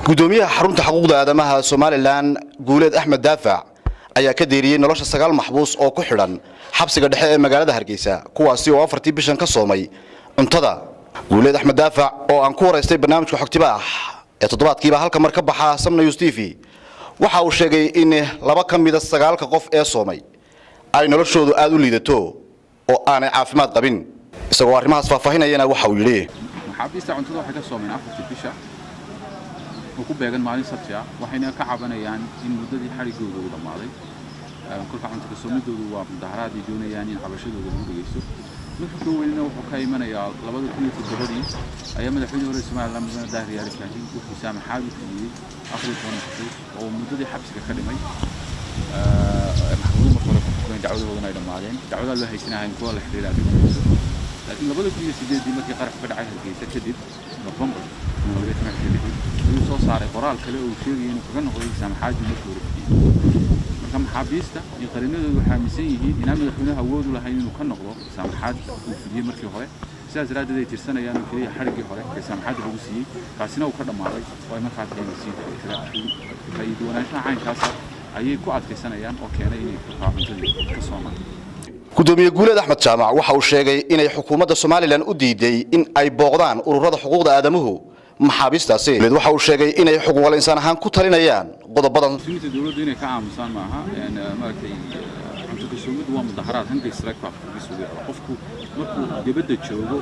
gudoomiyaha xarunta xuquuqda aadamaha Soomaaliland Guuleed Axmed Daafac ayaa ka deeriyay nolosha 9 maxbuus oo ku xidhan xabsiga dhexe ee magaalada Hargeysa kuwaasi oo 4 bishan ka soomay cuntada. Guuleed Axmed Daafac oo aan ku wareystay barnaamijka xogtiba ee toddobaadkiiba halka mar ka baxa Samna News TV waxa uu sheegay in laba ka mid ah 9 qof ee soomay ay noloshoodu aad u liidato oo aanay caafimaad qabin. isagoo arrimahaas faahfaahinayana waxa uu yiri maxaabiista cuntada waxay ka soomeen 4 bisha ku beegan maalin sabti ah waxayna ka cabanayaan in muddadii xarigooda uu dhamaaday kulka cuntada soomidoodu waa mudaharaad ay doonayaan in cabashadooda lagu dhageysto midka weynna wuxuu ka imanayaa 2007 ayaa madaxweynaha hore Soomaaliland Mudane Daahir Yaale Kaahin uu xisaamaxaad u siiyay 14 oo muddadii xabsiga ka dhimay maxbuus markale ku xukun dacwadooda ay dhamaadeen dacwada loo haysanahay kuwa la xiriira laakiin 2008 markii qarax ka dhacay Hargeysa kadib November soo saaray qoraal kale oo sheegay inuu kaga noqday saamaxaadii markii hore marka maxaabiista iyo qarinadoodu waxay aaminsan yihiin in madaxweynaha awood u lahayn inuu ka noqdo saamaxaad uu fidiyay markii hore sidaas raadada ay tirsanayaan oo kaliya xarigii hore ee saamaxaad lagu siiyay kaasina uu ka dhamaaday oo ay markaa keenaysiin faa'iido wanaagsan caynkaas ayay ku adkaysanayaan oo keenay inay cuntada ka soomaan. gudoomiye Guuleed Axmed Jaamac waxa uu sheegay inay xukuumadda Soomaaliland u diiday in ay booqdaan ururada xuquuqda aadamahu maxaabiistaasi waxa uu sheegay inay xuquuqul insaan ahaan ku talinayaan qodobadan dawladdu inay ka aamusan maaha markay cuntada soomid waa mudaharaad hanka strike qofku markuu dibadda joogo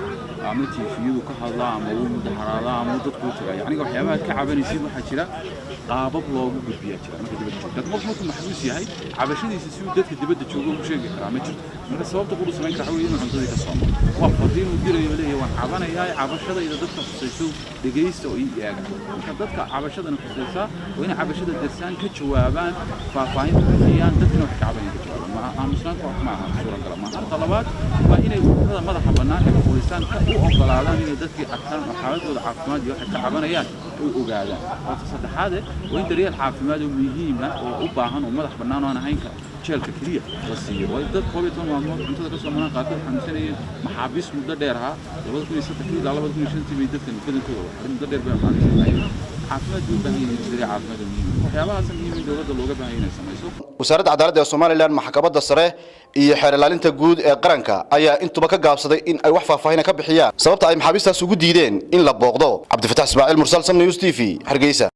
ama tiifiyadu ka hadlaa ama uu mudaharaada ama dadku tagay aniga waxyaabaha ka cabanaysid waxa jira qaabab loogu gudbiyaa jira marka dibadda joogo dadku markuu maxbuus yahay cabashadiisa si uu dadka dibadda joogo u sheegi karaa ma jirto marka sababta uu sameyn karo waa inuu cuntada ka soomo waa fadiin uu diray leeyahay waan cabanayaa cabashada ida dadka xusayso dhageysta oo iyaaga marka dadka cabashadana xusaysa waa in cabashada darsan ka jawaabaan faahfaahin bixiyaan dadkana wax ka cabanayaan ka jawaabaan ma aamusan koox ma aha suura kale ma arka labaad waa inay ururada madaxa bannaan ee xuquuqlisan u ogolaadaan inay dadkii arkaan xaaladooda caafimaad iyo waxa ka cabanayaan ay ogaadaan oo saddexaad waa in daryeel caafimaad oo muhiim ah oo u baahan oo madax bannaan oo aan ahayn jeelka kaliya la siiyo waa dad 12 maalmood cuntada ka soo manaan qaatay xanuunsanayeen maxaabiis muddo dheer ah 2003 ilaa 2005 bay dadkan badankooda muddo dheer bay xanuunsanayeen caafimaad u baahan yahay daryeel caafimaad muhiim waxyaabahaas muhiim dawladda looga baahan yahay inay samayso. wasaaradda cadaaladda ee Soomaaliland maxkamadda sare iyo xeer ilaalinta guud ee qaranka ayaa intuba ka gaabsaday in ay wax faahfaahin ka bixiyaan sababta ay maxaabiistaas ugu diideen in la booqdo. Cabdi Fataax Ismaaciil Mursal Samna News TV Hargeysa.